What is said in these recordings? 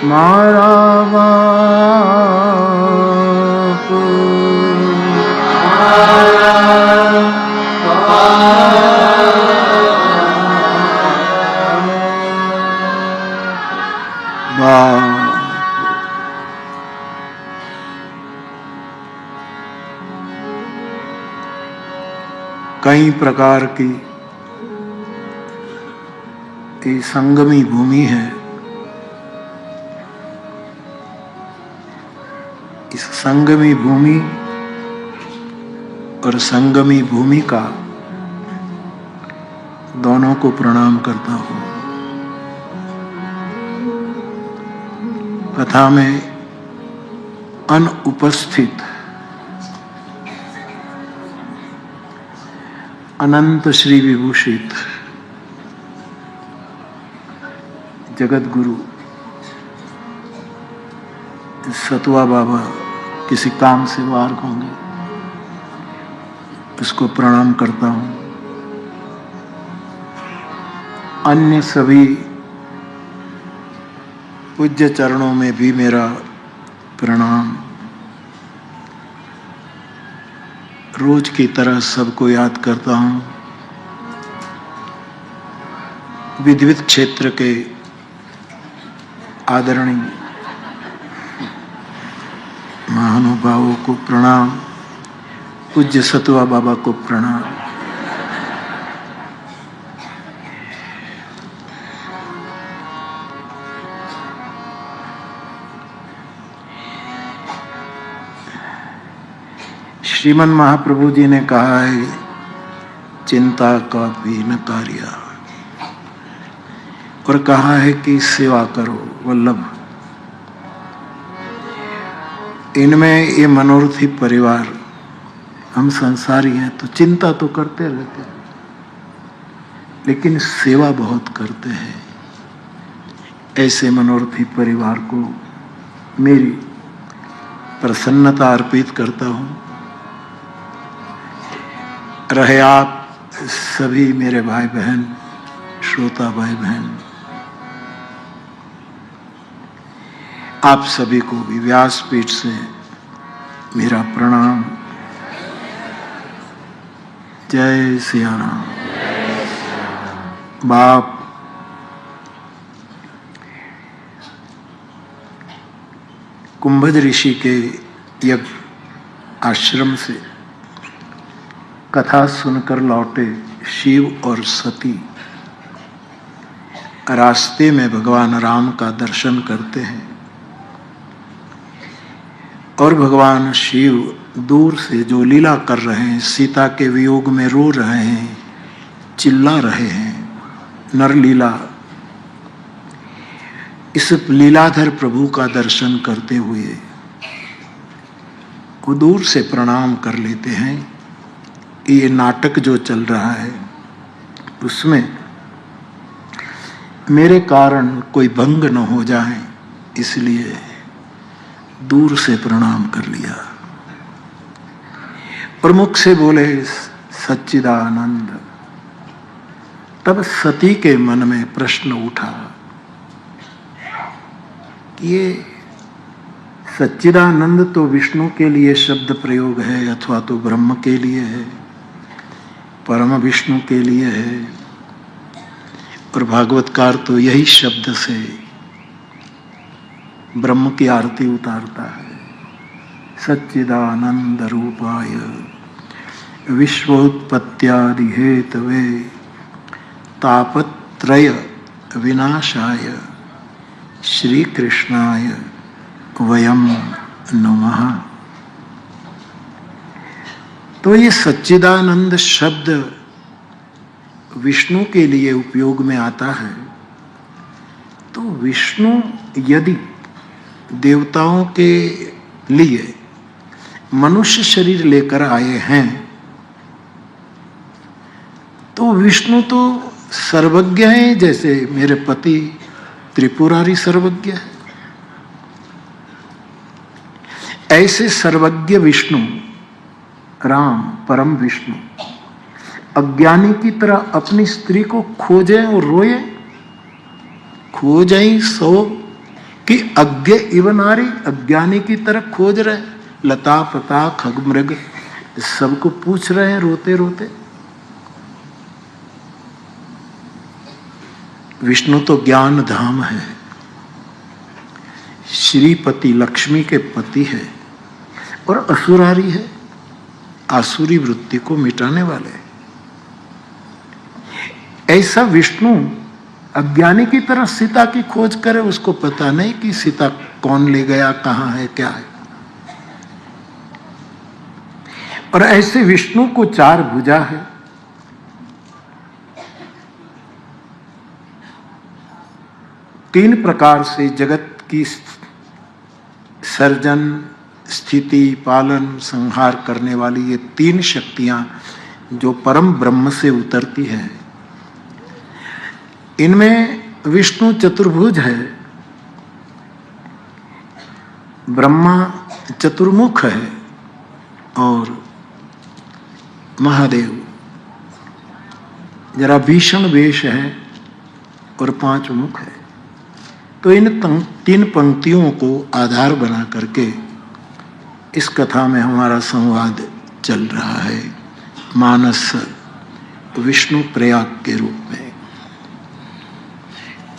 मारा बाप कई प्रकार की ये संगमी भूमि है। इस संगमी भूमि और संगमी भूमिका दोनों को प्रणाम करता हूं। कथा में अनुपस्थित अनंत श्री विभूषित जगत गुरु सतुआ बाबा किसी काम से बाहर होंगे, इसको प्रणाम करता हूं। अन्य सभी पूज्य चरणों में भी मेरा प्रणाम। रोज की तरह सबको याद करता हूं। विद्युत क्षेत्र के आदरणीय महानुभावों को प्रणाम। पूज्य सतुआ बाबा को प्रणाम। श्रीमन महाप्रभु जी ने कहा है, चिंता का भी न कार्य, और कहा है कि सेवा करो वल्लभ। इनमें ये मनोरथी परिवार, हम संसारी हैं तो चिंता तो करते रहते हैं, लेकिन सेवा बहुत करते हैं। ऐसे मनोरथी परिवार को मेरी प्रसन्नता अर्पित करता हूं। रहे आप सभी मेरे भाई बहन, श्रोता भाई बहन, आप सभी को भी व्यासपीठ से मेरा प्रणाम। जय सिया राम। बाप कुंभज ऋषि के यज्ञ आश्रम से कथा सुनकर लौटे शिव और सती रास्ते में भगवान राम का दर्शन करते हैं और भगवान शिव दूर से जो लीला कर रहे हैं, सीता के वियोग में रो रहे हैं, चिल्ला रहे हैं, नरलीला, इस लीलाधर प्रभु का दर्शन करते हुए वो दूर से प्रणाम कर लेते हैं। ये नाटक जो चल रहा है उसमें मेरे कारण कोई भंग न हो जाए, इसलिए दूर से प्रणाम कर लिया और मुख से बोले सच्चिदानंद। तब सती के मन में प्रश्न उठा कि ये सच्चिदानंद तो विष्णु के लिए शब्द प्रयोग है अथवा तो ब्रह्म के लिए है, परम विष्णु के लिए है, और भागवतकार तो यही शब्द से ब्रह्म की आरती उतारता है। सच्चिदानंद रूपाय विश्वोत्पत्त्यादि हेतवे तापत्रय विनाशाय श्री कृष्णाय वयम नमः। तो ये सच्चिदानंद शब्द विष्णु के लिए उपयोग में आता है। तो विष्णु यदि देवताओं के लिए मनुष्य शरीर लेकर आए हैं तो विष्णु तो सर्वज्ञ हैं, जैसे मेरे पति त्रिपुरारी सर्वज्ञ है। ऐसे सर्वज्ञ विष्णु राम परम विष्णु अज्ञानी की तरह अपनी स्त्री को खोजे और रोए, खो जाई सो कि अज्ञे इव नारी, अज्ञानी की तरह खोज रहे, लता पता खग मृग सबको पूछ रहे हैं रोते रोते। विष्णु तो ज्ञान धाम है, श्रीपति लक्ष्मी के पति है और असुरारी है, आसुरी वृत्ति को मिटाने वाले। ऐसा विष्णु अज्ञानी की तरह सीता की खोज करे, उसको पता नहीं कि सीता कौन ले गया, कहां है, क्या है। और ऐसे विष्णु को चार भुजा है, तीन प्रकार से जगत की सर्जन, स्थिति, पालन, संहार करने वाली ये तीन शक्तियां जो परम ब्रह्म से उतरती है, इनमें विष्णु चतुर्भुज है, ब्रह्मा चतुर्मुख है और महादेव जरा भीषण वेश है और पांच मुख है। तो इन तीन पंक्तियों को आधार बना करके इस कथा में हमारा संवाद चल रहा है, मानस विष्णु प्रयाग के रूप में।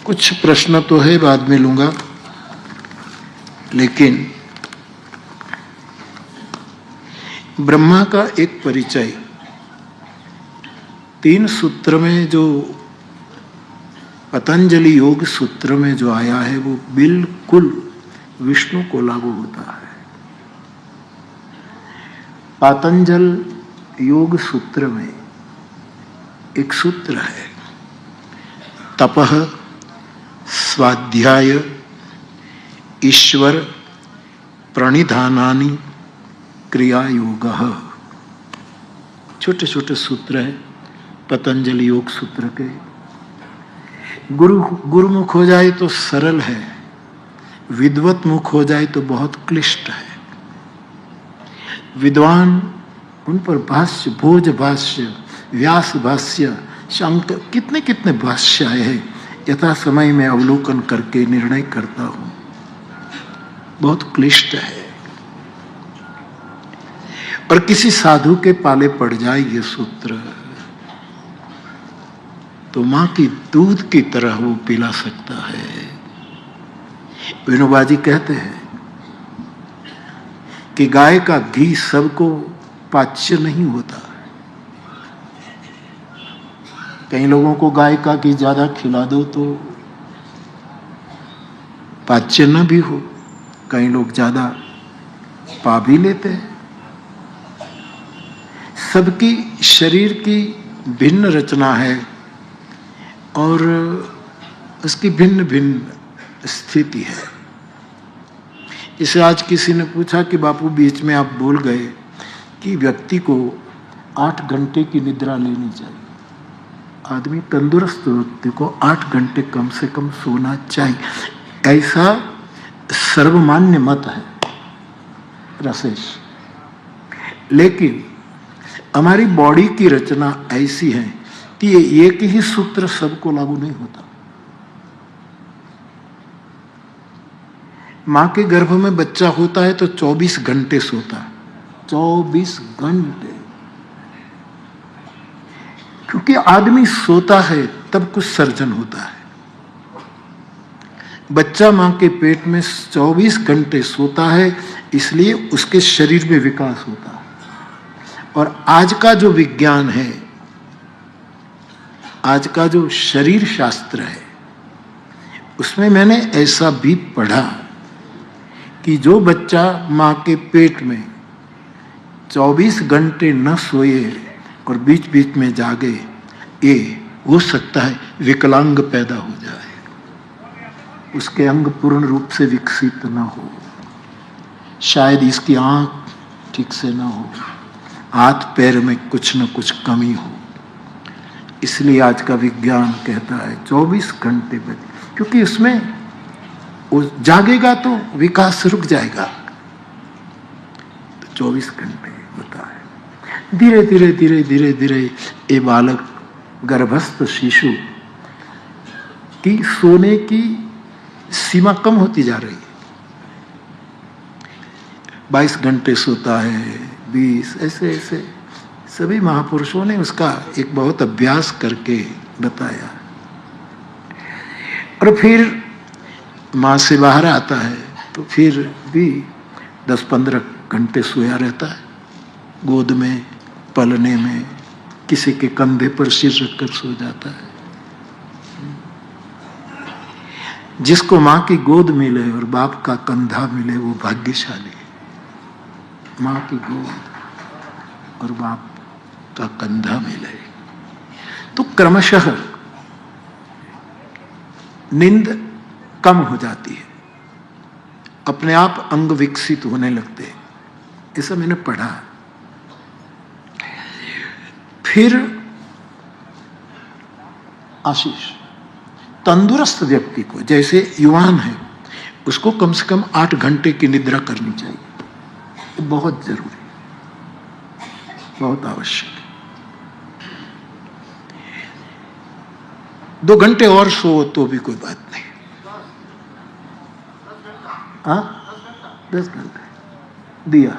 कुछ प्रश्न तो है, बाद में लूंगा, लेकिन ब्रह्मा का एक परिचय तीन सूत्र में जो पतंजलि योग सूत्र में जो आया है वो बिल्कुल विष्णु को लागू होता है। पतंजल योग सूत्र में एक सूत्र है, तपः स्वाध्याय ईश्वर प्रणिधानानि क्रिया योगः। छोटे छोटे सूत्र है पतंजलि योग सूत्र के। गुरुमुख हो जाए तो सरल है, विद्वत मुख हो जाए तो बहुत क्लिष्ट है। विद्वान उन पर भाष्य, भोज भाष्य, व्यास भाष्य, शंकर, कितने कितने भाष्य आए हैं, यथा समय में अवलोकन करके निर्णय करता हूं। बहुत क्लिष्ट है और किसी साधु के पाले पड़ जाए ये सूत्र तो मां की दूध की तरह वो पिला सकता है। विनोबाजी कहते हैं कि गाय का घी सबको पाच्य नहीं होता। कई लोगों को गाय का घी ज्यादा खिला दो तो पाच्य न भी हो, कई लोग ज्यादा पा भी लेते हैं। सबकी शरीर की भिन्न रचना है और उसकी भिन्न भिन्न स्थिति है। इसे आज किसी ने पूछा कि बापू बीच में आप बोल गए कि व्यक्ति को 8 घंटे की निद्रा लेनी चाहिए। आदमी तंदुरुस्त व्यक्ति को 8 घंटे कम से कम सोना चाहिए, ऐसा सर्वमान्य मत है रसेश। लेकिन हमारी बॉडी की रचना ऐसी है कि ये एक ही सूत्र सबको लागू नहीं होता। मां के गर्भ में बच्चा होता है तो 24 घंटे सोता है, 24 घंटे, क्योंकि आदमी सोता है तब कुछ सर्जन होता है। बच्चा मां के पेट में 24 घंटे सोता है, इसलिए उसके शरीर में विकास होता है। और आज का जो विज्ञान है, आज का जो शरीर शास्त्र है, उसमें मैंने ऐसा भी पढ़ा कि जो बच्चा मां के पेट में 24 घंटे न सोए और बीच बीच में जागे, ये हो सकता है विकलांग पैदा हो जाए, उसके अंग पूर्ण रूप से विकसित न हो, शायद इसकी आंख ठीक से न हो, हाथ पैर में कुछ न कुछ कमी हो। इसलिए आज का विज्ञान कहता है 24 घंटे बचे, क्योंकि उसमें वो जागेगा तो विकास रुक जाएगा। तो 24 घंटे होता है। धीरे धीरे धीरे धीरे धीरे ये बालक, गर्भस्थ शिशु की सोने की सीमा कम होती जा रही है। 22 घंटे सोता है, 20, ऐसे ऐसे सभी महापुरुषों ने उसका एक बहुत अभ्यास करके बताया। और फिर माँ से बाहर आता है तो फिर भी 10-15 घंटे सोया रहता है, गोद में, पलने में, किसी के कंधे पर सिर रखकर सो जाता है। जिसको माँ की गोद मिले और बाप का कंधा मिले वो भाग्यशाली है। माँ की गोद और बाप का कंधा मिले तो क्रमशः नींद कम हो जाती है, अपने आप अंग विकसित होने लगते हैं, ऐसा मैंने पढ़ा। फिर आशीष, तंदुरुस्त व्यक्ति को, जैसे युवान है, उसको कम से कम 8 घंटे की निद्रा करनी चाहिए। ये बहुत जरूरी, बहुत आवश्यक। 2 घंटे और सो तो भी कोई बात नहीं। 10 घंटे दिया,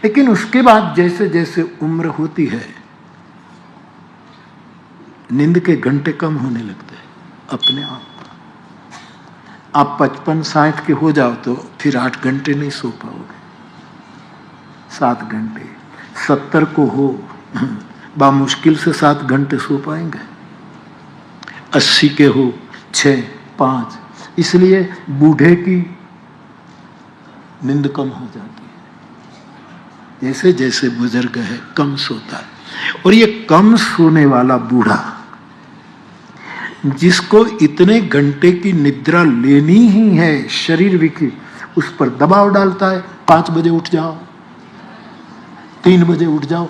लेकिन उसके बाद जैसे जैसे उम्र होती है नींद के घंटे कम होने लगते हैं अपने आप। आप 55-60 के हो जाओ तो फिर 8 घंटे नहीं सो पाओगे, 7 घंटे। 70 को हो बामुश्किल से 7 घंटे सो पाएंगे। 80 के हो 6, 5। इसलिए बूढ़े की नींद कम हो जाती है। जैसे जैसे बुजुर्ग है कम सोता है। और ये कम सोने वाला बूढ़ा जिसको इतने घंटे की निद्रा लेनी ही है, शरीर विकृत, उस पर दबाव डालता है 5 बजे उठ जाओ, 3 बजे उठ जाओ।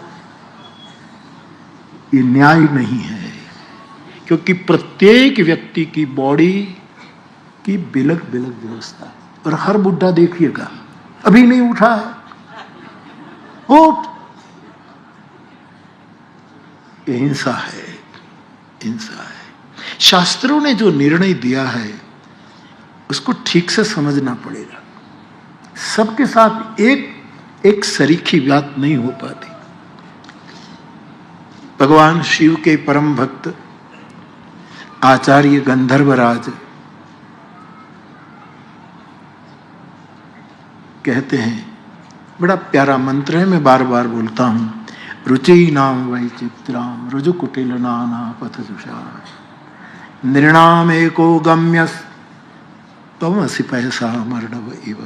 ये न्याय नहीं है, क्योंकि प्रत्येक व्यक्ति की बॉडी की बिलक बिलक व्यवस्था है। और हर बुढ़ा देखिएगा अभी नहीं उठा है, उठ। ये हिंसा है, हिंसा है। शास्त्रों ने जो निर्णय दिया है उसको ठीक से समझना पड़ेगा। सबके साथ एक सरीखी बात नहीं हो पाती। भगवान शिव के परम भक्त आचार्य गंधर्वराज कहते हैं, बड़ा प्यारा मंत्र है, मैं बार बार बोलता हूं, रुचि नाम वैचित्राम रुजुकुटिल नाना पथजुषा नृणाम एको गम्यस तमसि पैसा मर्णव इव।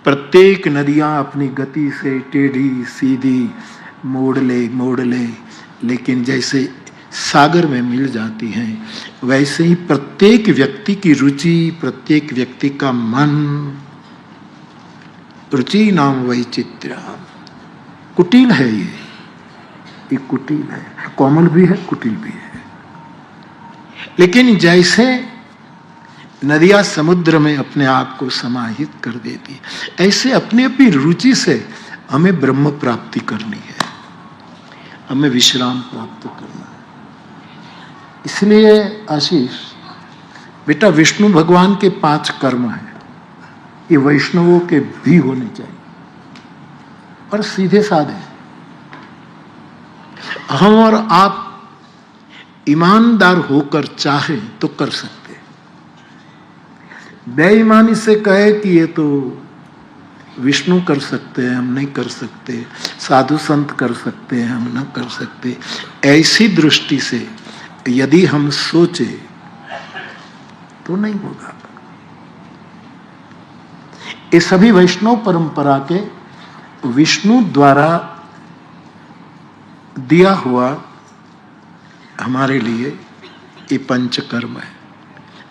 प्रत्येक नदियां अपनी गति से टेढ़ी सीधी मोड़ ले, लेकिन जैसे सागर में मिल जाती हैं, वैसे ही प्रत्येक व्यक्ति की रुचि, प्रत्येक व्यक्ति का मन, रुचि नाम वैचित्र्य, कुटिल है। ये कुटिल है, कोमल भी है, कुटिल भी है। लेकिन जैसे नदियां समुद्र में अपने आप को समाहित कर देती, ऐसे अपनी अपनी रुचि से हमें ब्रह्म प्राप्ति करनी है, हमें विश्राम प्राप्त करना है। इसलिए आशीष बेटा, विष्णु भगवान के 5 कर्म हैं, ये वैष्णवों के भी होने चाहिए, और सीधे साधे। हम और आप ईमानदार होकर चाहे तो कर सकते। बेईमानी से कहे कि ये तो विष्णु कर सकते हैं, हम नहीं कर सकते, साधु संत कर सकते हैं, हम ना कर सकते, ऐसी दृष्टि से यदि हम सोचे तो नहीं होगा। ये सभी वैष्णव परंपरा के विष्णु द्वारा दिया हुआ हमारे लिए ये पंचकर्म है।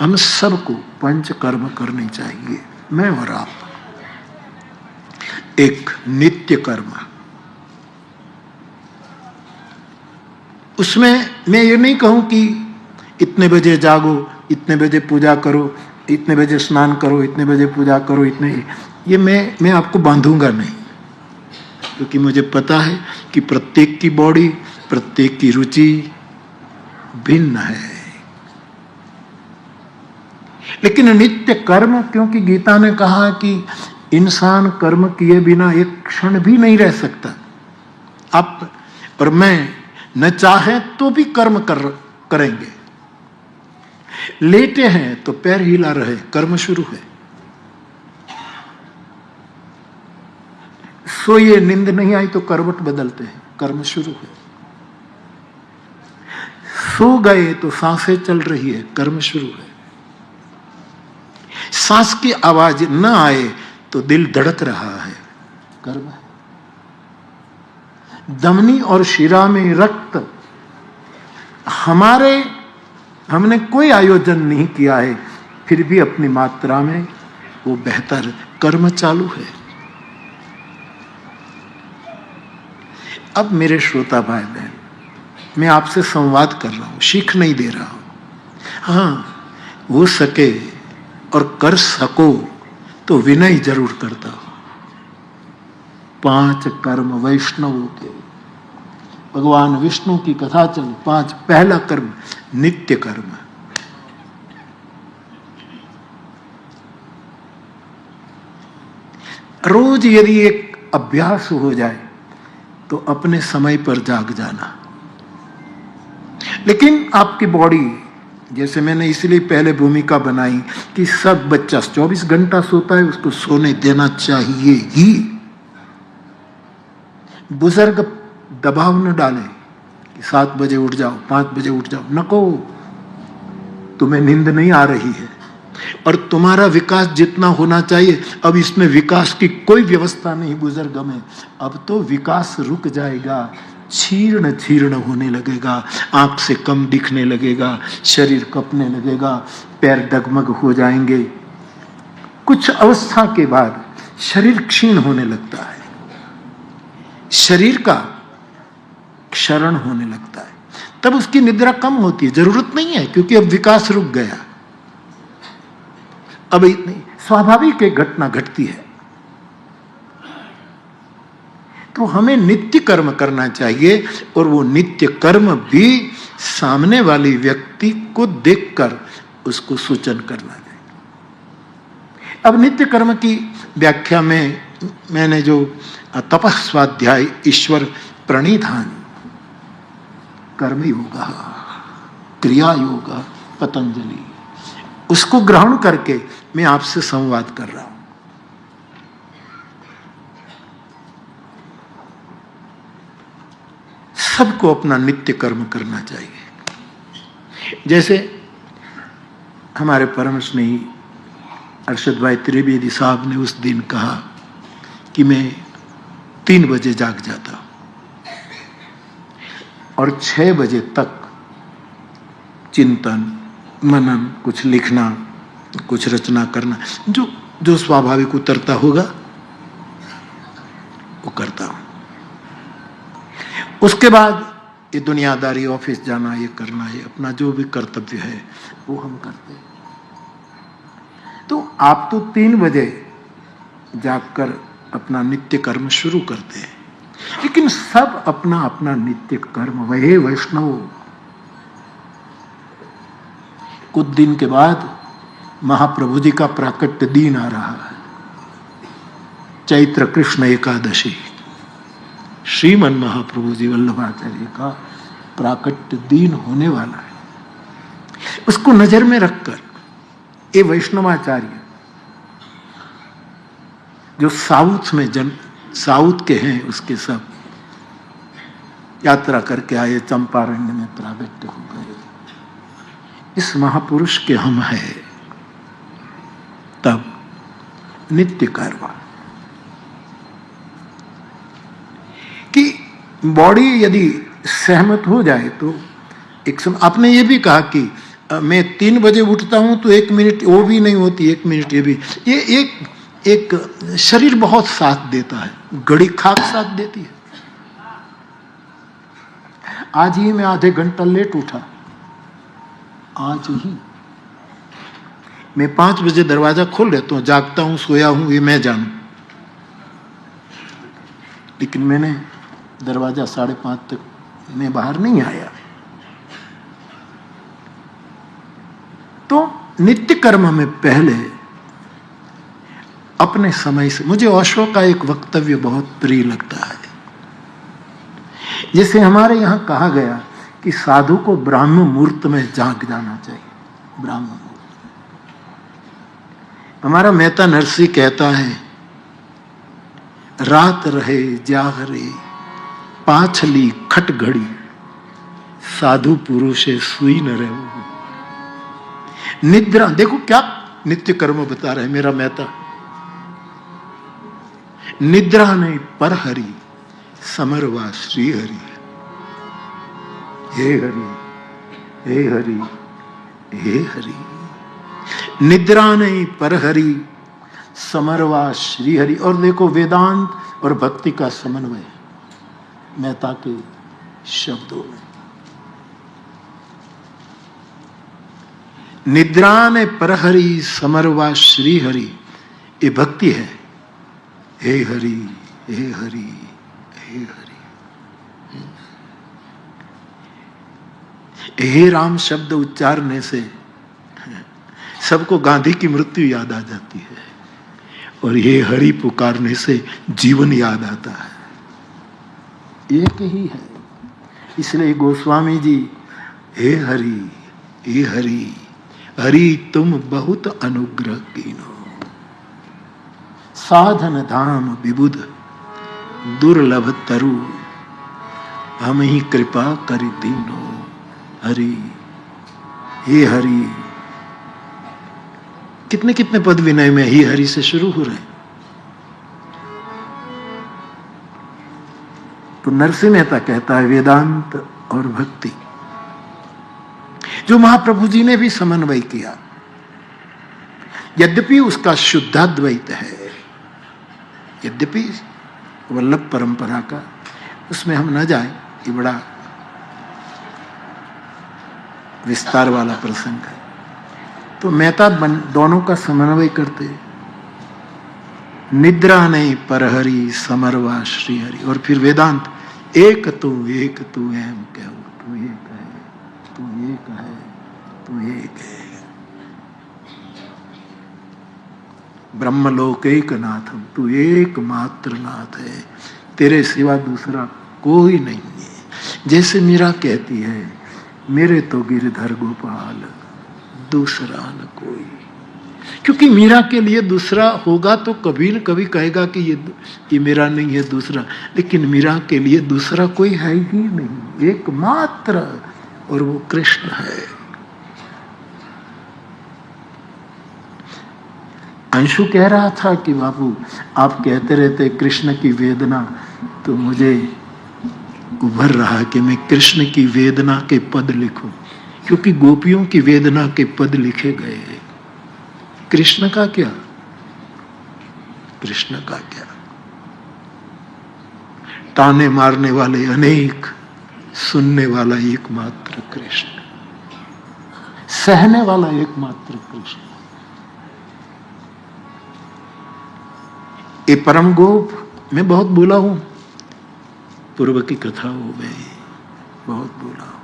हम सबको पंचकर्म करने चाहिए, मैं और आप। एक नित्य कर्म, उसमें मैं ये नहीं कहूं कि इतने बजे जागो, इतने बजे पूजा करो, इतने बजे स्नान करो, इतने बजे पूजा करो, इतने, ये मैं आपको बांधूंगा नहीं, क्योंकि मुझे पता है कि प्रत्येक की बॉडी, प्रत्येक की रुचि भिन्न है। लेकिन नित्य कर्म, क्योंकि गीता ने कहा कि इंसान कर्म किए बिना एक क्षण भी नहीं रह सकता। आप और मैं न चाहे तो भी कर्म करेंगे। लेटे हैं तो पैर हिला रहे, कर्म शुरू है। सोइए, नींद नहीं आई तो करवट बदलते हैं, कर्म शुरू है। सो गए तो सांसें चल रही है, कर्म शुरू है। सांस की आवाज न आए तो दिल धड़क रहा है, कर्म है। धमनी और शिरा में रक्त हमने कोई आयोजन नहीं किया है, फिर भी अपनी मात्रा में वो बेहतर कर्म चालू है। अब मेरे श्रोता भाई बहन, मैं आपसे संवाद कर रहा हूं, सीख नहीं दे रहा हूं। हाँ, हो सके और कर सको तो विनय जरूर करता हूं। 5 कर्म वैष्णवों के, भगवान विष्णु की कथा चल 5। पहला कर्म नित्य कर्म। रोज यदि एक अभ्यास हो जाए तो अपने समय पर जाग जाना। लेकिन आपकी बॉडी, जैसे मैंने इसलिए पहले भूमिका बनाई कि सब बच्चा 24 घंटा सोता है, उसको सोने देना चाहिए ही। बुजुर्ग दबाव न डालें कि 7 बजे उठ जाओ, 5 बजे उठ जाओ। नको, तुम्हें नींद नहीं आ रही है और तुम्हारा विकास जितना होना चाहिए, अब इसमें विकास की कोई व्यवस्था नहीं बुजुर्ग में। अब तो विकास रुक जाएगा, छीर्ण छीर्ण होने लगेगा, आंख से कम दिखने लगेगा, शरीर कपने लगेगा, पैर डगमग हो जाएंगे। कुछ अवस्था के बाद शरीर क्षीण होने लगता है, शरीर का क्षरण होने लगता है। तब उसकी निद्रा कम होती है, जरूरत नहीं है, क्योंकि अब विकास रुक गया। अब इतनी स्वाभाविक एक घटना घटती है। तो हमें नित्य कर्म करना चाहिए, और वो नित्य कर्म भी सामने वाली व्यक्ति को देखकर उसको सूचन करना चाहिए। अब नित्य कर्म की व्याख्या में मैंने जो तपस्वाध्याय ईश्वर प्रणिधान कर्म योगा, क्रिया योगा, पतंजलि, उसको ग्रहण करके मैं आपसे संवाद कर रहा हूं। सबको अपना नित्य कर्म करना चाहिए। जैसे हमारे परम स्नेही अरशद भाई त्रिवेदी साहब ने उस दिन कहा कि मैं 3 बजे जाग जाता और 6 बजे तक चिंतन मनन, कुछ लिखना, कुछ रचना करना, जो स्वाभाविक उतरता होगा वो करता हूं। उसके बाद ये दुनियादारी, ऑफिस जाना, ये करना, ये अपना जो भी कर्तव्य है वो हम करते हैं। तो आप तो 3 बजे जागकर अपना नित्य कर्म शुरू करते हैं, लेकिन सब अपना अपना नित्य कर्म। वही वैष्णव, कुछ दिन के बाद महाप्रभु जी का प्राकट्य दिन आ रहा है, चैत्र कृष्ण एकादशी, श्रीमन महाप्रभु जी वल्लभाचार्य का प्राकट्य दिन होने वाला है। उसको नजर में रखकर ये वैष्णवाचार्य जो साउथ के हैं, उसके सब यात्रा करके आए, चंपारण्य में प्राकट्य हो गए। इस महापुरुष के हम हैं। तब नित्य कर्म कि बॉडी यदि सहमत हो जाए तो एक समय आपने ये भी कहा कि मैं 3 बजे उठता हूं तो 1 मिनट वो भी नहीं होती, 1 मिनट ये भी, ये एक शरीर बहुत साथ देता है, घड़ी खाक साथ देती है। आज ही मैं आधे घंटा लेट उठा, आज ही मैं 5 बजे दरवाजा खोल लेता हूं, जागता हूं सोया हूं ये मैं जानू, लेकिन मैंने दरवाजा 5:30 तक मैं बाहर नहीं आया। तो नित्य कर्म में पहले अपने समय से, मुझे ओशो का एक वक्तव्य बहुत प्रिय लगता है। जैसे हमारे यहां कहा गया कि साधु को ब्राह्म मुहूर्त में जाग जाना चाहिए। ब्राह्म मुहूर्त, हमारा मेहता नरसी कहता है, रात रहे जागरे पाछली खट घड़ी, साधु पुरुषे सुई न रहो। निद्रा, देखो क्या नित्य कर्म बता रहे मेरा मेहता। निद्रा नहीं पर हरि, समरवा श्री हरि। हे हरि, हे हरि, हे हरि। निद्रा नहीं पर हरि, समरवा श्री हरि। और देखो वेदांत और भक्ति का समन्वय मेहता के शब्दों में। निद्रा ने पर हरि, समरवा श्री हरि, ये भक्ति है। हे हरि, हे हरि, हे हरि। हे राम शब्द उच्चारने से सबको गांधी की मृत्यु याद आ जाती है, और ये हरि पुकारने से जीवन याद आता है। एक ही है। इसलिए गोस्वामी जी, हे हरि, हे हरि, हरि तुम बहुत अनुग्रह कीनो, साधन धाम विबुध दुर्लभ तरु, हम ही कृपा करि दीनो। हरि, हे हरि। कितने कितने पद विनय में ही हरि से शुरू हो रहे हैं। तो नरसिंह मेहता कहता है वेदांत और भक्ति, जो महाप्रभु जी ने भी समन्वय किया, यद्यपि उसका शुद्धाद्वैत है, यद्यपि वल्लभ परंपरा का, उसमें हम न जाए, ये बड़ा विस्तार वाला प्रसंग है। तो मेहता दोनों का समन्वय करते, निद्रा नहीं पर हरि, समरवा श्री हरि। और फिर वेदांत, एक तू एम कहो, तू एक है, तू एक है, तू एक है। ब्रह्मलोक एक नाथम, तू एक मात्र नाथ है, तेरे सिवा दूसरा कोई नहीं है। जैसे मीरा कहती है, मेरे तो गिरधर गोपाल दूसरा न कोई। क्योंकि मीरा के लिए दूसरा होगा तो कभी न कभी कहेगा कि ये मेरा नहीं है दूसरा, लेकिन मीरा के लिए दूसरा कोई है ही नहीं, एकमात्र, और वो कृष्ण है। अंशु कह रहा था कि बाबू आप कहते रहते कृष्ण की वेदना, तो मुझे उभर रहा कि मैं कृष्ण की वेदना के पद लिखूं, क्योंकि गोपियों की वेदना के पद लिखे गए हैं। कृष्ण का क्या, कृष्ण का क्या। ताने मारने वाले अनेक, सुनने वाला एकमात्र कृष्ण, सहने वाला एकमात्र कृष्ण। ये परम गोप, मैं बहुत बोला हूं, पूर्व की कथाओं में बहुत बोला हूं।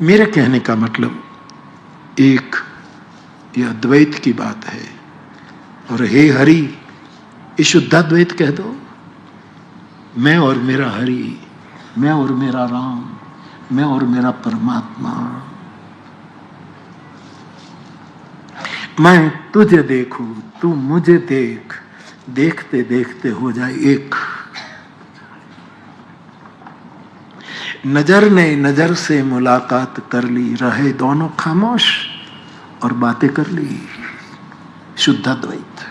मेरे कहने का मतलब एक ये अद्वैत की बात है, और हे हरि ये शुद्धाद्वैत कह दो। मैं और मेरा हरि, मैं और मेरा राम, मैं और मेरा परमात्मा। मैं तुझे देखूं, तू मुझे देख, देखते देखते हो जाए एक। नजर ने नजर से मुलाकात कर ली, रहे दोनों खामोश और बातें कर ली। शुद्धाद्वैत।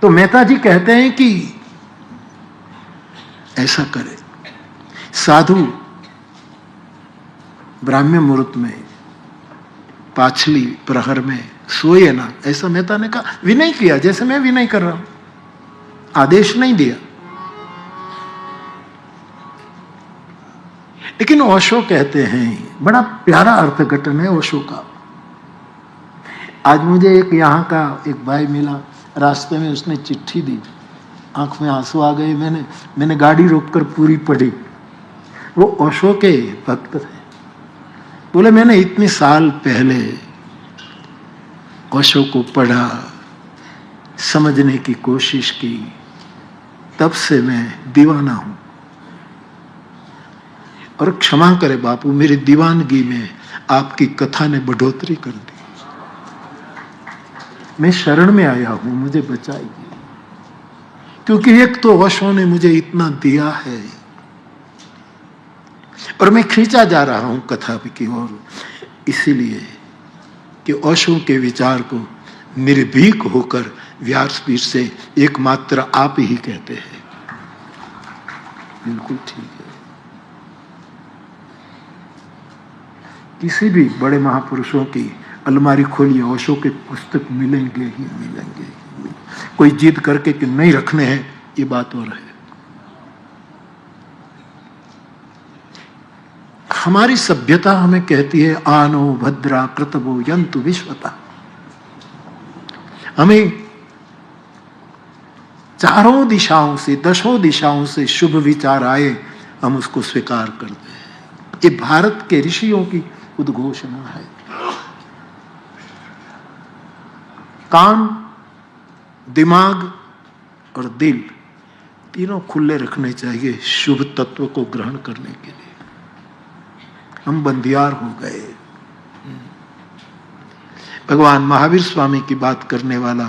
तो मेहता जी कहते हैं कि ऐसा करे, साधु ब्राह्म्य मुहूर्त में पाछली प्रहर में सोए ना, ऐसा मेहता ने कहा। विनय किया, जैसे मैं विनय कर रहा हूं, आदेश नहीं दिया। लेकिन ओशो कहते हैं, बड़ा प्यारा अर्थघटन है ओशो का। आज मुझे एक यहाँ का एक भाई मिला, रास्ते में उसने चिट्ठी दी, आंख में आंसू आ गए। मैंने गाड़ी रोककर पूरी पढ़ी। वो ओशो के भक्त थे। बोले मैंने इतने साल पहले ओशो को पढ़ा, समझने की कोशिश की, तब से मैं दीवाना हूं। और क्षमा करे बापू, मेरी दीवानगी में आपकी कथा ने बढ़ोतरी कर दी। मैं शरण में आया हूं, मुझे बचाइए, क्योंकि एक तो ओशो ने मुझे इतना दिया है और मैं खींचा जा रहा हूं कथा की ओर, इसीलिए कि ओशो के विचार को निर्भीक होकर व्यासपीठ से एकमात्र आप ही कहते हैं। बिल्कुल ठीक है। किसी भी बड़े महापुरुषों की अलमारी खोलिए, ओशो के पुस्तक मिलेंगे ही मिलेंगे। कोई जिद करके कि नहीं रखने हैं, ये बात और है। हमारी सभ्यता हमें कहती है आनो भद्रा कृतवो यंतु विश्वता। हमें चारों दिशाओं से, दशों दिशाओं से शुभ विचार आए, हम उसको स्वीकार करते हैं। ये भारत के ऋषियों की उद्घोषणा है। कान, दिमाग और दिल तीनों खुले रखने चाहिए शुभ तत्व को ग्रहण करने के लिए। हम बंदियार हो गए। भगवान महावीर स्वामी की बात करने वाला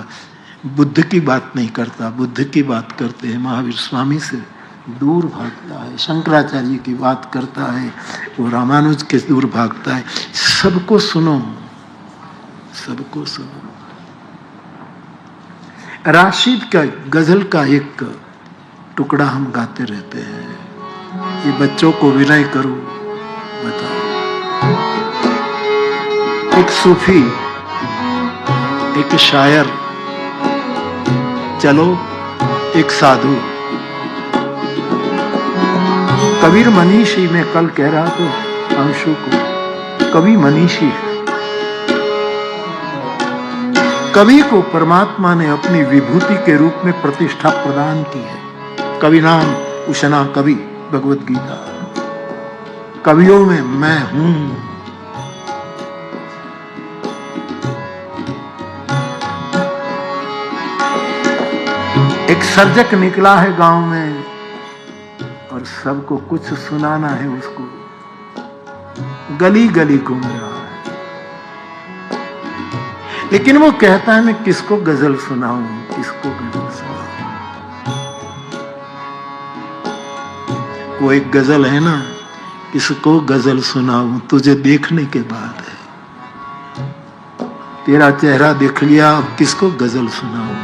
बुद्ध की बात नहीं करता, बुद्ध की बात करते हैं, महावीर स्वामी से दूर भागता है। शंकराचार्य की बात करता है, वो रामानुज के दूर भागता है। सबको सुनो, सबको सुनो। राशिद का गजल का एक टुकड़ा हम गाते रहते हैं। ये बच्चों को विनय करो, बताओ। एक सूफी, एक शायर, चलो एक साधु। कबीर मनीषी, मैं कल कह रहा था अंशु को, कवि मनीषी है। कवि को परमात्मा ने अपनी विभूति के रूप में प्रतिष्ठा प्रदान की है। कवि नाम उशना कवि, भगवत गीता। कवियों में मैं हूं। एक सर्जक निकला है गांव में और सबको कुछ सुनाना है उसको। गली गली घूम रहा है, लेकिन वो कहता है मैं किसको गजल सुनाऊं, किसको गजल सुनाऊं। वो एक गजल है ना, किसको गजल सुनाऊं तुझे देखने के बाद है। तेरा चेहरा देख लिया, अब किसको गजल सुनाऊं,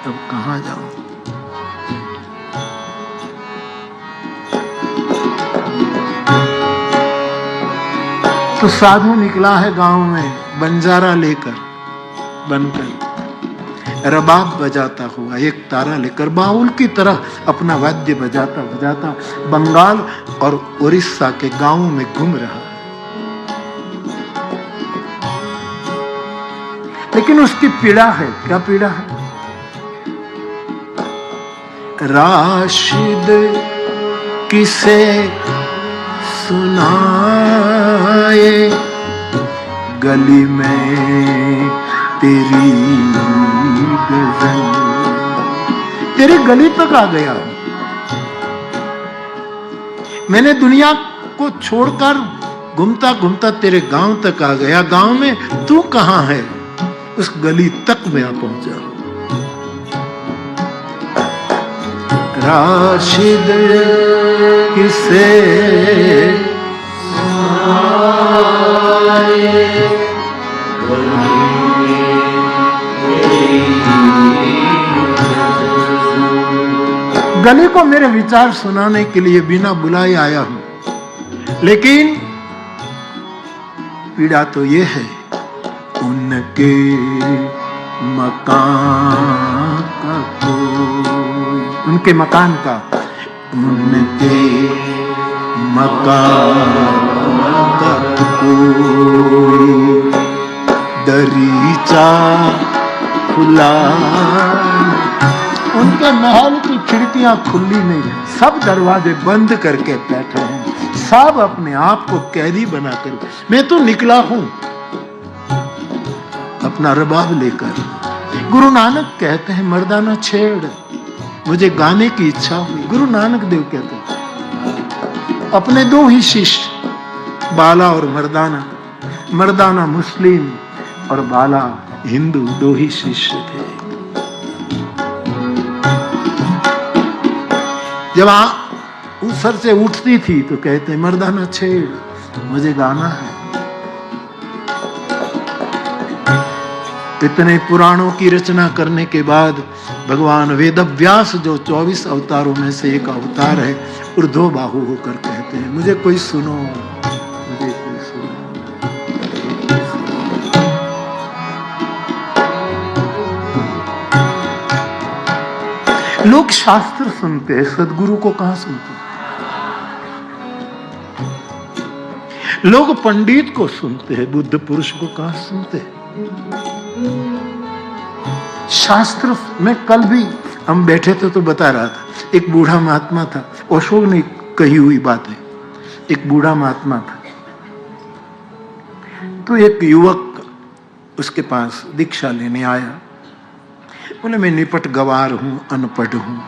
अब कहां जाऊं। तो साधु निकला है गांव में बंजारा लेकर, बनकर रबाब बजाता हुआ, एक तारा लेकर बाउल की तरह अपना वाद्य बजाता बजाता बंगाल और उड़ीसा के गांवों में घूम रहा है। लेकिन उसकी पीड़ा है, क्या पीड़ा है? राशिद किसे सुनाए, गली में तेरी गजल। तेरी गली तक आ गया, मैंने दुनिया को छोड़कर घूमता घूमता तेरे गांव तक आ गया। गांव में तू कहां है, उस गली तक मैं आ पहुंचा। राशिद किसे गली को मेरे विचार सुनाने के लिए बिना बुलाए आया हूं, लेकिन पीड़ा तो ये है उनके मकान का कोई, उनके मकान का, उनके मकान का कोई दरीचा खुला। उनके महल की खिड़कियां खुली नहीं, सब दरवाजे बंद करके बैठे हैं। सब अपने आप को कैदी बनाकर, मैं तो निकला हूं अपना रबाब लेकर। गुरु नानक कहते हैं मर्दाना छेड़, मुझे गाने की इच्छा हुई। गुरु नानक देव कहते हैं अपने दो ही शिष्य, बाला और मर्दाना, मर्दाना मुस्लिम और बाला हिंदू, दो ही शिष्य थे। जब सर से उठती थी तो कहते मर्दाना छेड़, मुझे गाना है। इतने पुराणों की रचना करने के बाद भगवान वेदव्यास, जो 24 अवतारों में से एक अवतार है, ऊर्ध्व बाहु होकर कहते हैं मुझे कोई सुनो, मुझे कोई सुनो। लोग शास्त्र सुनते हैं, सदगुरु को कहां सुनते हैं? लोग पंडित को सुनते हैं, बुद्ध पुरुष को कहां सुनते हैं? शास्त्र में कल भी हम बैठे थे तो बता रहा था, एक बूढ़ा महात्मा था, अशोक ने कही हुई बात है। एक बूढ़ा महात्मा था, तो एक युवक उसके पास दीक्षा लेने आया। बोले मैं निपट गवार हूं, अनपढ़ हूं,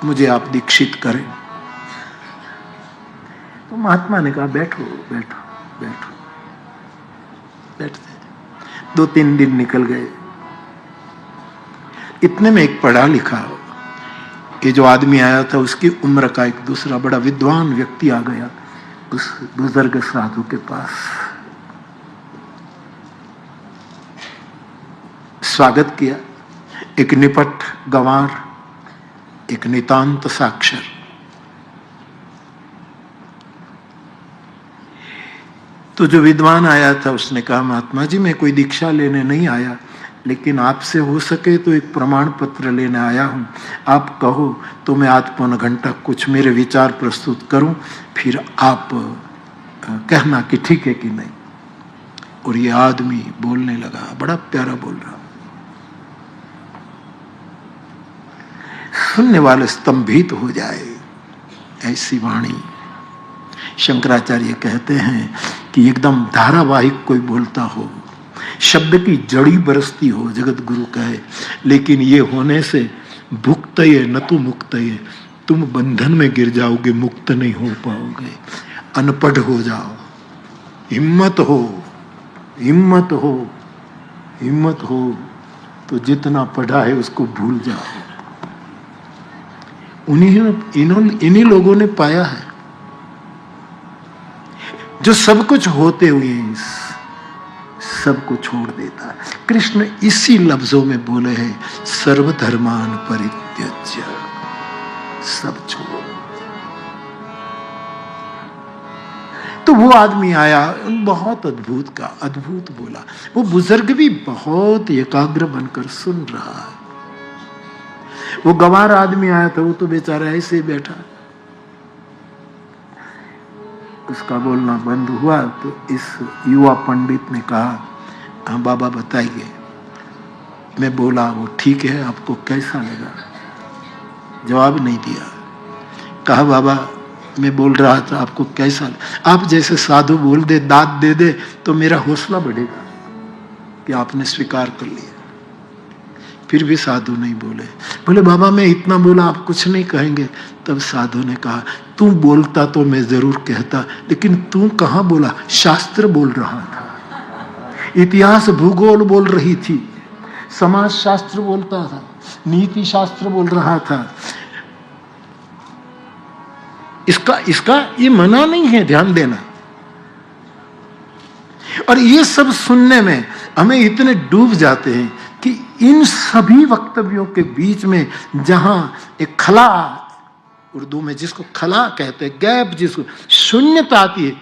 मुझे आप दीक्षित करें। तो महात्मा ने कहा बैठो बैठो बैठो। बैठते 2-3 दिन निकल गए। इतने में एक पढ़ा लिखा ये जो आदमी आया था, उसकी उम्र का एक दूसरा बड़ा विद्वान व्यक्ति आ गया उस बुजुर्ग साधु के पास। स्वागत किया। एक निपट गंवार, एक नितांत साक्षर। तो जो विद्वान आया था उसने कहा महात्मा जी मैं कोई दीक्षा लेने नहीं आया, लेकिन आपसे हो सके तो एक प्रमाण पत्र लेने आया हूं। आप कहो तो मैं आध पौन घंटा कुछ मेरे विचार प्रस्तुत करूं, फिर आप कहना कि ठीक है कि नहीं। और ये आदमी बोलने लगा, बड़ा प्यारा बोल रहा, सुनने वाले स्तंभित हो जाए, ऐसी वाणी। शंकराचार्य कहते हैं कि एकदम धारावाहिक कोई बोलता हो, शब्द की जड़ी बरसती हो, जगत गुरु कहे, लेकिन ये होने से भुक्तये न तो मुक्तये, तुम बंधन में गिर जाओगे, मुक्त नहीं हो पाओगे, अनपढ़ हो जाओ। हिम्मत हो, हिम्मत हो, हिम्मत हो तो जितना पढ़ा है उसको भूल जाओ। इन्हीं लोगों ने पाया है जो सब कुछ होते हुए सब को छोड़ देता है। कृष्ण इसी लफ्जों में बोले हैं सर्वधर्मान परित्यज्य, सब छोड़ो। तो वो आदमी आया, बहुत अद्भुत बोला। वो बुजुर्ग भी बहुत एकाग्र बनकर सुन रहा है। वो गंवार आदमी आया था, वो तो बेचारा ऐसे ही बैठा, उसका बोलना बंद हुआ। तो इस युवा पंडित ने कहा हाँ बाबा बताइए। मैं बोला वो ठीक है, आपको कैसा लगा? जवाब नहीं दिया। कहा बाबा मैं बोल रहा था आपको कैसा लगा? आप जैसे साधु बोल दे, दाद दे दे तो मेरा हौसला बढ़ेगा कि आपने स्वीकार कर लिया। फिर भी साधु नहीं बोले। बोले बाबा मैं इतना बोला, आप कुछ नहीं कहेंगे? तब साधु ने कहा तू बोलता तो मैं जरूर कहता, लेकिन तू कहाँ बोला? शास्त्र बोल रहा था, इतिहास भूगोल बोल रही थी, समाज शास्त्र बोलता था, नीति शास्त्र बोल रहा था। इसका ये मना नहीं है, ध्यान देना। और ये सब सुनने में हमें इतने डूब जाते हैं कि इन सभी वक्तव्यों के बीच में जहां एक खला, उर्दू में जिसको खला कहते हैं, गैप, जिसको शून्यता आती है,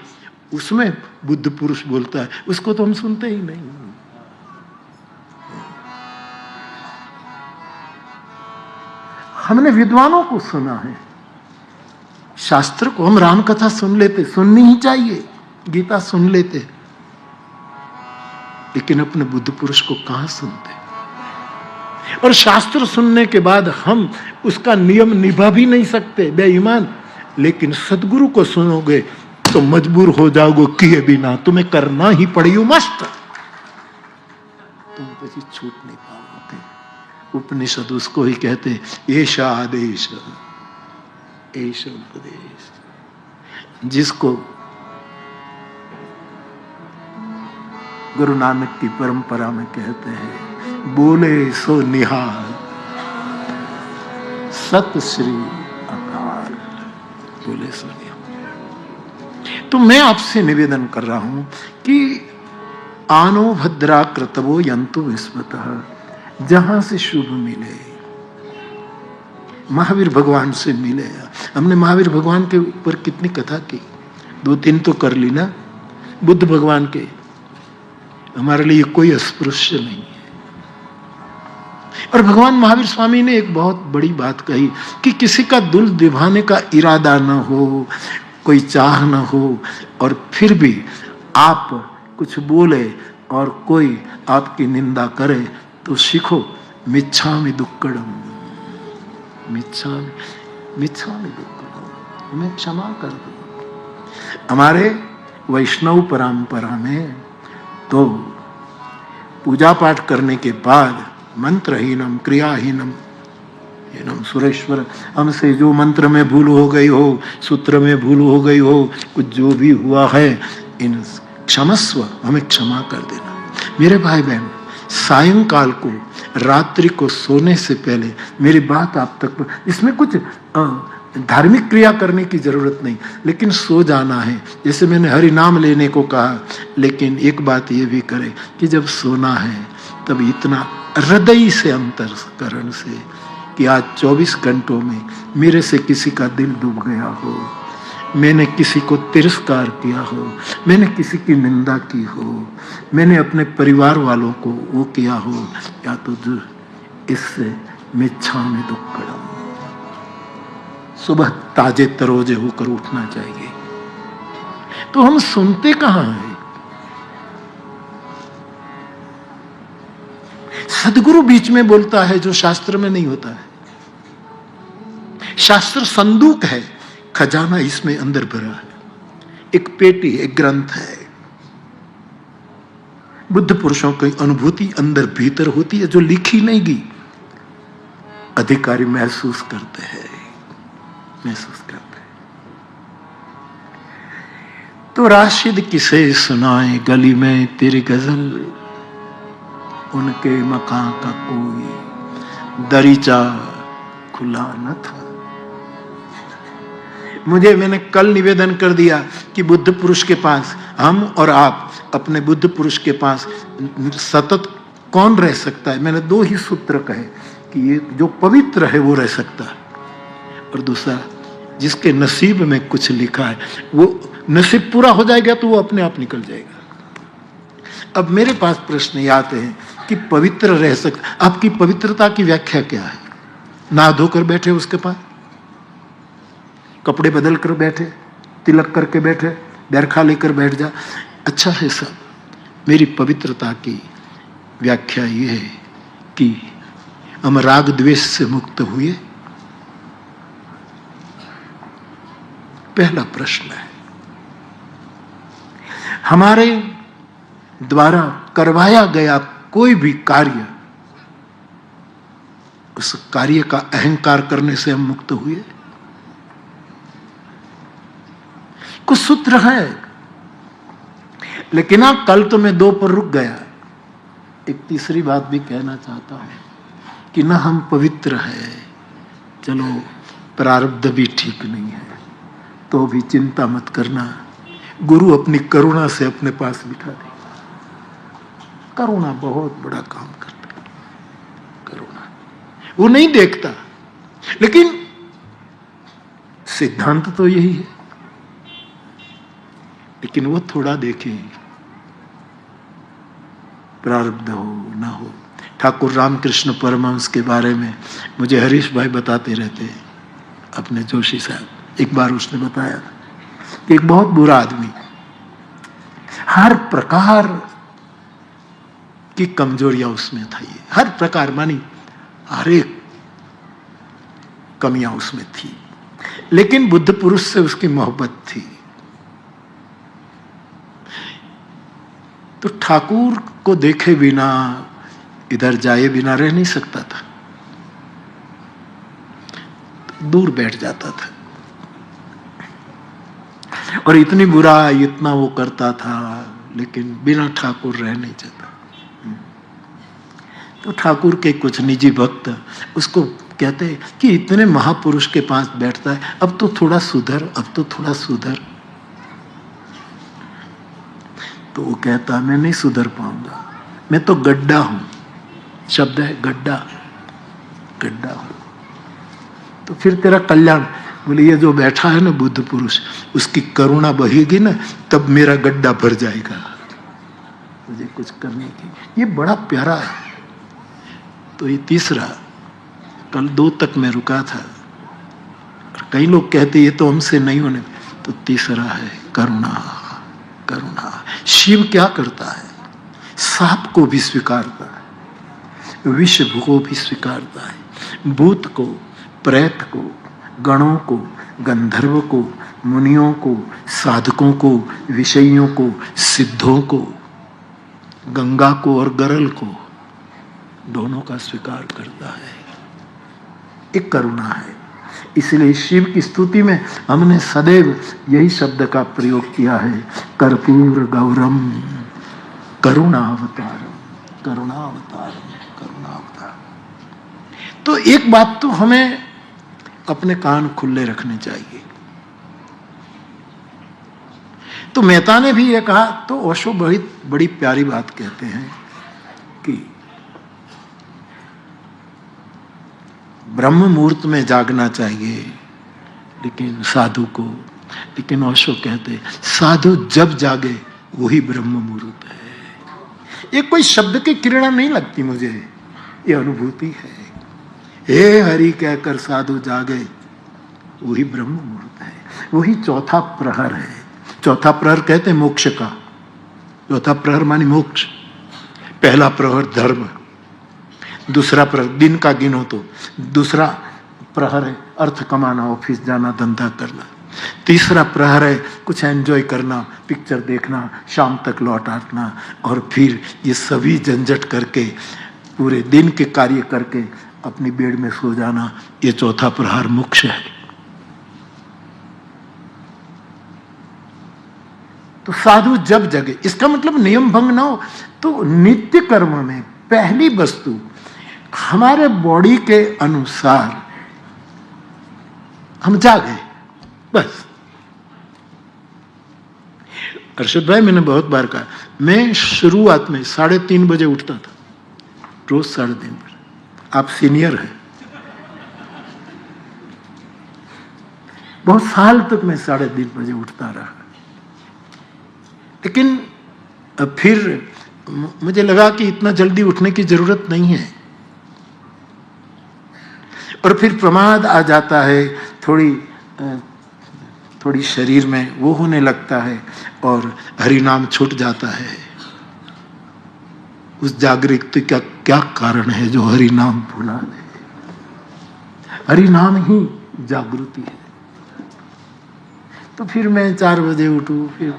उसमें बुद्ध पुरुष बोलता है, उसको तो हम सुनते ही नहीं। हमने विद्वानों को सुना है, शास्त्र को हम राम कथा सुन लेते, सुननी ही चाहिए, गीता सुन लेते, लेकिन अपने बुद्ध पुरुष को कहां सुनते? और शास्त्र सुनने के बाद हम उसका नियम निभा भी नहीं सकते। बेईमान, लेकिन सदगुरु को सुनोगे तो मजबूर हो जाओगे किए बिना, तुम्हें करना ही पड़े, यू मस्ट, तुम પછી छूट नहीं पाओगे। उपनिषद उसको ही कहते ऐसा आदेश ऐसा उपदेश, जिसको गुरु नानक की परंपरा में कहते हैं बोले सो निहाल सत श्री अकाल, बोले सो निहाल। तो मैं आपसे निवेदन कर रहा हूं कि आनो भद्रा कृतवो यंतु विस्मतः, जहां से शुभ मिले, महावीर भगवान से मिले। हमने महावीर भगवान के ऊपर कितनी कथा की, 2-3 तो कर ली ना। बुद्ध भगवान के हमारे लिए कोई अस्पृश्य नहीं है। और भगवान महावीर स्वामी ने एक बहुत बड़ी बात कही कि किसी का दिल दिभाने का इरादा न हो, कोई चाह न हो, और फिर भी आप कुछ बोले और कोई आपकी निंदा करे तो सीखो मिच्छामि दुक्कडम, मिच्छामि दुक्कडम, हमें क्षमा कर दो। हमारे वैष्णव परंपरा में तो पूजा पाठ करने के बाद मंत्रहीनम क्रियाहीनम हीनम सुरेश्वर, हमसे जो मंत्र में भूल हो गई हो, सूत्र में भूल हो गई हो, कुछ जो भी हुआ है, इन क्षमस्व, हमें क्षमा कर देना। मेरे भाई बहन, सायंकाल को, रात्रि को सोने से पहले मेरी बात आप तक, इसमें कुछ धार्मिक क्रिया करने की जरूरत नहीं, लेकिन सो जाना है। जैसे मैंने हरि नाम लेने को कहा, लेकिन एक बात ये भी करे कि जब सोना है तब इतना हृदय से अंतःकरण से कि आज 24 घंटों में मेरे से किसी का दिल डूब गया हो, मैंने किसी को तिरस्कार किया हो, मैंने किसी की निंदा की हो, मैंने अपने परिवार वालों को वो किया हो, या तो जो इससे मिच्छामि दुक्कडम, सुबह ताजे तरोजे होकर उठना चाहिए। तो हम सुनते कहां हैं? सदगुरु बीच में बोलता है जो शास्त्र में नहीं होता है। शास्त्र संदूक है, खजाना इसमें अंदर भरा है, एक पेटी, एक ग्रंथ है। बुद्ध पुरुषों की अनुभूति अंदर भीतर होती है जो लिखी नहीं गई, अधिकारी महसूस करते हैं, महसूस करते हैं। तो राशिद किसे सुनाए गली में तेरी गजल, उनके मकान का कोई दरीचा खुला न था। मैंने कल निवेदन कर दिया कि बुद्ध पुरुष के पास, हम और आप अपने बुद्ध पुरुष के पास सतत कौन रह सकता है? मैंने 2 ही सूत्र कहे कि ये जो पवित्र है वो रह सकता है, और दूसरा जिसके नसीब में कुछ लिखा है, वो नसीब पूरा हो जाएगा तो वो अपने आप निकल जाएगा। अब मेरे पास प्रश्न ये आते हैं कि पवित्र रह सकता, आपकी पवित्रता की व्याख्या क्या है? नहा धोकर बैठे उसके पास, कपड़े बदल कर बैठे, तिलक करके बैठे, डरखा लेकर बैठ जा, अच्छा है सब। मेरी पवित्रता की व्याख्या ये है कि हम राग द्वेष से मुक्त हुए। पहला प्रश्न है, हमारे द्वारा करवाया गया कोई भी कार्य, उस कार्य का अहंकार करने से हम मुक्त हुए। कुछ सूत्र है, लेकिन कल तो मैं 2 पर रुक गया। एक तीसरी बात भी कहना चाहता हूं कि ना हम पवित्र है, चलो प्रारब्ध भी ठीक नहीं है, तो भी चिंता मत करना, गुरु अपनी करुणा से अपने पास बिठा देगा। करुणा बहुत बड़ा काम करता है। करुणा वो नहीं देखता, लेकिन सिद्धांत तो यही है, लेकिन वो थोड़ा देखे, प्रारब्ध हो ना हो। ठाकुर रामकृष्ण परमहंस के बारे में मुझे हरीश भाई बताते रहते हैं, अपने जोशी साहब। एक बार उसने बताया कि एक बहुत बुरा आदमी, हर प्रकार की कमजोरियां उसमें थी, हर प्रकार मानी हर एक कमियां उसमें थी, लेकिन बुद्ध पुरुष से उसकी मोहब्बत थी। तो ठाकुर को देखे बिना, इधर जाए बिना रह नहीं सकता था, तो दूर बैठ जाता था। और इतनी बुरा, इतना वो करता था, लेकिन बिना ठाकुर रह नहीं चाहता। तो ठाकुर के कुछ निजी भक्त उसको कहते हैं कि इतने महापुरुष के पास बैठता है, अब तो थोड़ा सुधर, अब तो थोड़ा सुधर। तो वो कहता, मैं नहीं सुधर पाऊंगा, मैं तो गड्ढा हूं। शब्द है गड्ढा, गड्ढा हूं। तो फिर तेरा कल्याण। बोले ये जो बैठा है ना बुद्ध पुरुष, उसकी करुणा बहेगी ना, तब मेरा गड्ढा भर जाएगा, मुझे कुछ करने की। ये बड़ा प्यारा है। तो ये तीसरा, कल 2 तक मैं रुका था, और कई लोग कहते ये तो हमसे नहीं होने। तो तीसरा है करुणा। करुणा। शिव क्या करता है? सांप को भी स्वीकारता है, विष को भी स्वीकारता है, भूत को, प्रेत को, गणों को, गंधर्व को, मुनियों को, साधकों को, विषयियों को, सिद्धों को, गंगा को और गरल को, दोनों का स्वीकार करता है। एक करुणा है। इसलिए शिव की स्तुति में हमने सदैव यही शब्द का प्रयोग किया है, कर्पूर गौरम करुणावतारम, करुणावतारम, करुणावतारम। तो एक बात तो हमें अपने कान खुले रखने चाहिए। तो मेहता ने भी ये कहा, तो ओशो बड़ी प्यारी बात कहते हैं कि ब्रह्म मुहूर्त में जागना चाहिए लेकिन साधु को। लेकिन ओशो कहते साधु जब जागे वही ब्रह्म मुहूर्त है। ये कोई शब्द की किरणा नहीं लगती मुझे, ये अनुभूति है। हे हरि कहकर साधु जागे वही ब्रह्म मुहूर्त है, वही चौथा प्रहर है। चौथा प्रहर कहते हैं मोक्ष का। चौथा प्रहर मानी मोक्ष। पहला प्रहर धर्म, दूसरा प्रहर दिन का गिनो तो दूसरा प्रहर है अर्थ कमाना, ऑफिस जाना, धंधा करना। तीसरा प्रहर है कुछ एंजॉय करना, पिक्चर देखना, शाम तक लौट आना, और फिर ये सभी झंझट करके पूरे दिन के कार्य करके अपनी बेड में सो जाना। ये चौथा प्रहर मोक्ष है। तो साधु जब जगे, इसका मतलब नियम भंग ना हो। तो नित्य कर्म में पहली वस्तु हमारे बॉडी के अनुसार हम जागे, बस। अर्षद भाई, मैंने बहुत बार कहा, मैं शुरुआत में 3:30 बजे उठता था, रोज 3:30 बजे। आप सीनियर हैं, बहुत साल तक मैं 3:30 बजे उठता रहा। लेकिन फिर मुझे लगा कि इतना जल्दी उठने की जरूरत नहीं है, और फिर प्रमाद आ जाता है, थोड़ी शरीर में वो होने लगता है और हरि नाम छूट जाता है। उस जागृति का क्या कारण है जो हरि नाम भुला दे? हरि नाम ही जागृति है। तो फिर मैं 4 बजे उठूं, फिर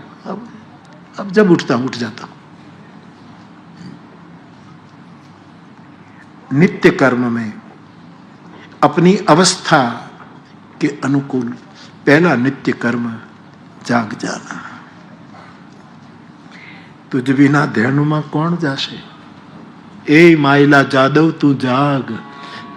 अब जब उठ जाता हूं। नित्य कर्म में अपनी अवस्था के अनुकूल पहला नित्य कर्म जाग जाना। तुझ बिना ध्यानुमा कौन जाशे, ए मायला जादव तू जाग।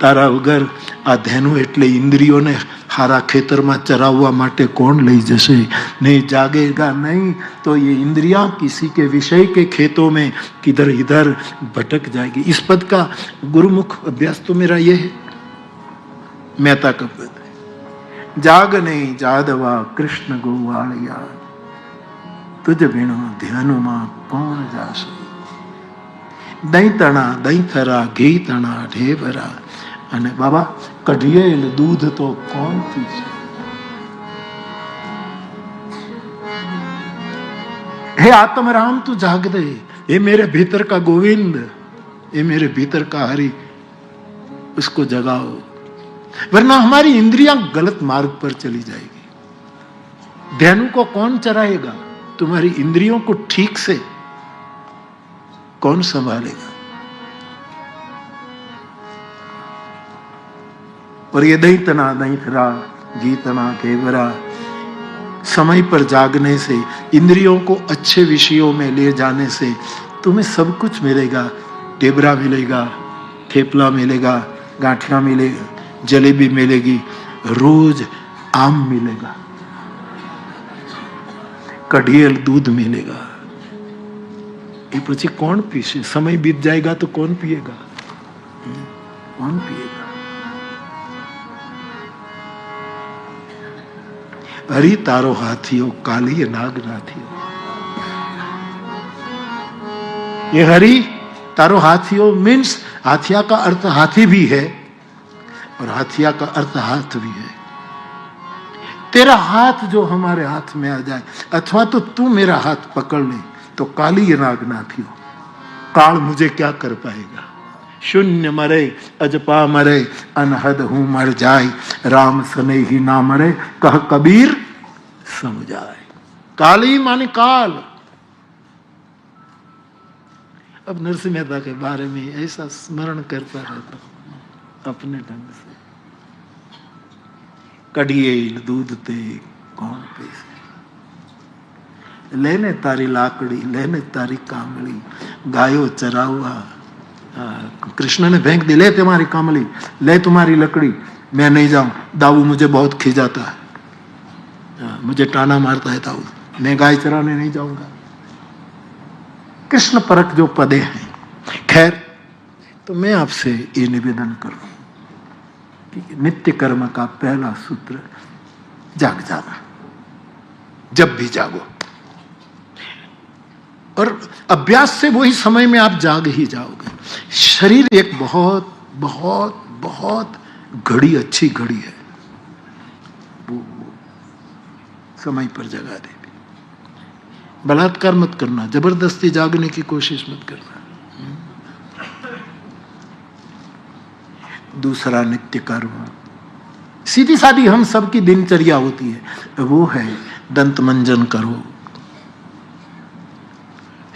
तारा वગર આ ધેનું એટલે ઇન્દ્રિયોને હારા ખેતરમાં ચરાવવા માટે કોણ લઈ જશે? नहीं जागेगा नहीं तो ये इंद्रियां किसी के विषय के खेतों में किधर इधर भटक जाएगी। इस पद का गुरुमुख अभ्यास तो मेरा ये है, मेहता का पद है। जाग नहीं जादवा कृष्ण गोवालिया, तुझ बिना ध्यानुमा कौन जाशे। दही तणा दही थरा घी तणा ढेबरा, અને બાબા કઢિયેલ दूध तो कौन पीछे। हे आत्म राम तू जाग दे, ये मेरे भीतर का गोविंद, ये मेरे भीतर का हरि, उसको जगाओ। वरना हमारी इंद्रियां गलत मार्ग पर चली जाएगी। धेनु को कौन चराएगा? तुम्हारी इंद्रियों को ठीक से कौन संभालेगा? और ये दैतना दैथरा गीतना केवरा, समय पर जागने से, इंद्रियों को अच्छे विषयों में ले जाने से तुम्हें सब कुछ मिलेगा। डेबरा मिलेगा, थेपला मिलेगा, गांठिया मिलेगा, जलेबी मिलेगी, रोज आम मिलेगा, कढ़ियल दूध मिलेगा। ये पीछे कौन पीछे? समय बीत जाएगा तो कौन पिएगा? कौन पिएगा? हरि तारो हाथियो काली नाग नाथियो। ये हरि तारो हाथियो मीन्स हाथिया का अर्थ हाथी भी है और हाथिया का अर्थ हाथ भी है। तेरा हाथ जो हमारे हाथ में आ जाए, अथवा तो तू मेरा हाथ पकड़ ले, तो काली नाग नाथियो, काल मुझे क्या कर पाएगा? शून्य मरे अजपा मरे, अनहद हूं मर जाए, राम सने ही ना मरे, कह कबीर समझाए। काली माने काल। अब नरसिंह मेहता के बारे में ऐसा स्मरण करता रहता हूं अपने ढंग से। कढ़ियल दूध ते कौन पैसे, लेने तारी लाकड़ी, लेने तारी कामली, गायो चरावा। कृष्ण ने फेंक दी, ले तुम्हारी कामली, ले तुम्हारी लकड़ी, मैं नहीं जाऊं, दाऊ मुझे बहुत खिजाता है, मुझे टाना मारता है दाऊ, मैं गाय चराने नहीं जाऊंगा। कृष्ण परक जो पदे हैं। खैर, तो मैं आपसे ये निवेदन करूं कि नित्य कर्म का पहला सूत्र जाग जाना, जब भी जागो। और अभ्यास से वही समय में आप जाग ही जाओगे। शरीर एक बहुत बहुत बहुत घड़ी, अच्छी घड़ी है, वो समय पर जगा दे। बलात्कार मत करना, जबरदस्ती जागने की कोशिश मत करना। दूसरा नित्य कर्म, सीधी सादी हम सबकी दिनचर्या होती है, वो है दंत मंजन करो,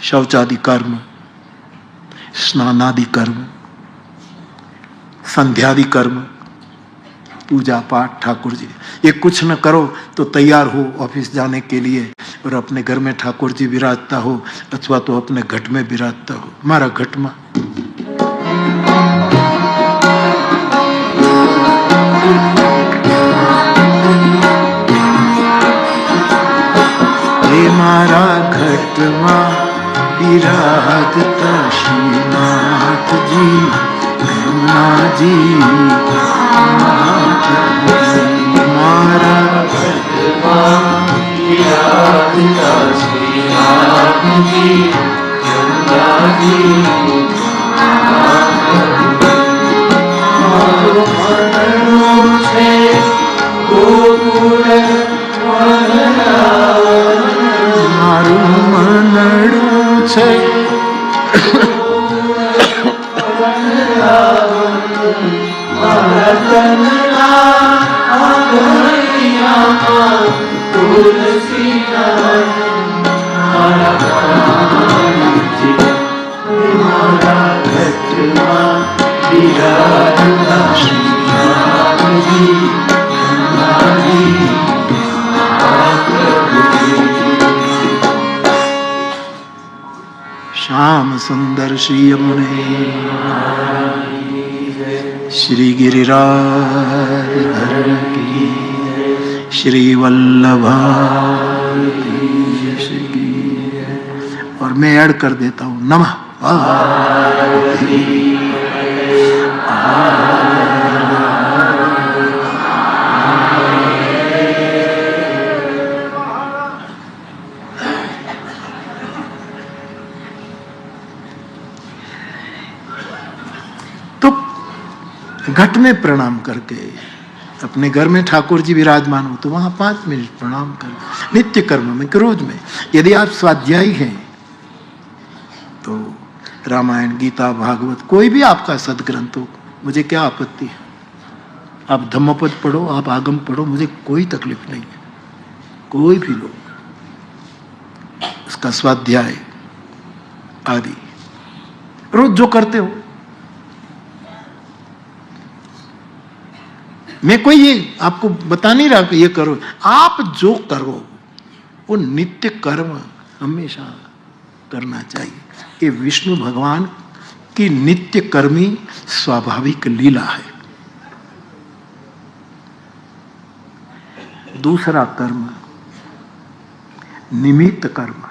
शौचादि कर्म, स्नानादि कर्म, संध्यादि कर्म, पूजा पाठ, ठाकुर जी। ये कुछ न करो तो तैयार हो ऑफिस जाने के लिए, और अपने घर में ठाकुर जी विराजता हो, अथवा तो अपने घट में विराजता हो। हमारा घट में मारा घट में विराजता श्रीनाथ जी, गंगा जी, मारा घट में विराजता श्रीनाथ जी, गंगा जी, मारो मनों से गोकुल मारू मनड़ू छे श्याम सुंदर श्री यमुने, श्री गिरिराज धरण की, श्री वल्लभा की। और मैं ऐड कर देता हूं, नमः पार्वती। घट में प्रणाम करके, अपने घर में ठाकुर जी विराजमान हो तो वहां 5 मिनट प्रणाम कर। नित्य कर्म में, रोज में। यदि आप स्वाध्यायी हैं तो रामायण, गीता, भागवत, कोई भी आपका सदग्रंथ हो, मुझे क्या आपत्ति है। आप धम्मपद पढ़ो, आप आगम पढ़ो, मुझे कोई तकलीफ नहीं है। कोई भी लोग उसका स्वाध्याय आदि रोज जो करते हो, मैं कोई ये आपको बता नहीं रहा कि ये करो, आप जो करो वो नित्य कर्म हमेशा करना चाहिए। ये विष्णु भगवान की नित्य कर्मी स्वाभाविक लीला है। दूसरा कर्म निमित्त कर्म।